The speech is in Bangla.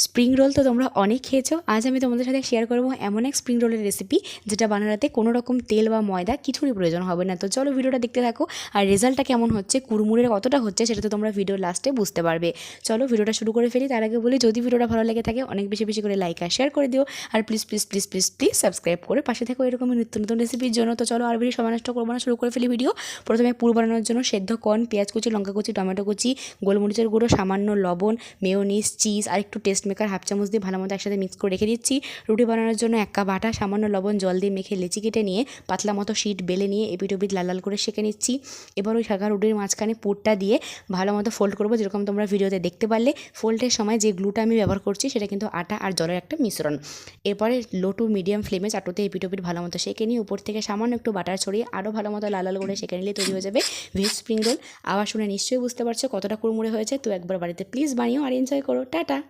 স্প্রিং রোল তো তোমরা অনেক খেয়েছো। আজ আমি তোমাদের সাথে শেয়ার করবো এমন এক স্প্রিং রোলের রেসিপি যেটা বানাতে কোনো রকম তেল বা ময়দা কিছুরই প্রয়োজন হবে না। তো চলো ভিডিওটা দেখতে থাকো, আর রেজাল্টটা কেমন হচ্ছে, কুড়মুড়ের কতটা হচ্ছে সেটা তো তোমরা ভিডিওর লাস্টে বুঝতে পারবে। চলো ভিডিওটা শুরু করে ফেলি। তার আগে বলি, যদি ভিডিওটা ভালো লেগে থাকে অনেক বেশি বেশি করে লাইক আর শেয়ার করে দিও, আর please please please please please subscribe করে পাশে থেকো এরকমই নিত্য নতুন রেসিপির জন্য। তো চলো আর বেশি সময় নষ্ট করবো না, শুরু করে ফেলি ভিডিও। প্রথমে পুর বানানোর জন্য সেদ্ধ কর্ন, পেঁয়াজ কুচি, লঙ্কা কুচি, টমেটো কুচি, গোলমরিচের গুঁড়ো, সামান্য লবণ, মেয়োনিজ, চিজ আর একটু টেস্ট মেকার হাফ চামচ দিয়ে ভালো মতো একসাথে মিক্স করে রেখে দিচ্ছি। রুটি বানানোর জন্য 1 কাপ আটা, সামান্য লবণ, জল দিয়ে মেখে লেচি কেটে নিয়ে পাতলা মতো শিট বেলে নিয়ে এপিট ওপিট লাল লাল করে সেঁকে নিচ্ছি। এবার ওই শাঁখা রুটির মাঝখানে পুরটা দিয়ে ভালো মতো ফোল্ড করবো, যেরকম তোমরা ভিডিওতে দেখতে পারলে। ফোল্ডের সময় যে গ্লুটা আমি ব্যবহার করছি সেটা কিন্তু আটা আর জলের একটা মিশ্রণ। এরপরে লো টু মিডিয়াম ফ্লেমে চাটুতে এপিট ওপিট ভালো মতো সেঁকে নিয়ে উপর থেকে সামান্য একটু বাটার ছড়িয়ে আরও ভালো মতো লাল লাল করে সেঁকে নিলে তৈরি হয়ে যাবে ভেজ স্প্রিং রোল। আবার শুনে নিশ্চয়ই বুঝতে পারছো কতটা কুড়মুড়ে হয়েছে। তো একবার বাড়িতে প্লিজ বানিও আর এনজয় করো। টাটা।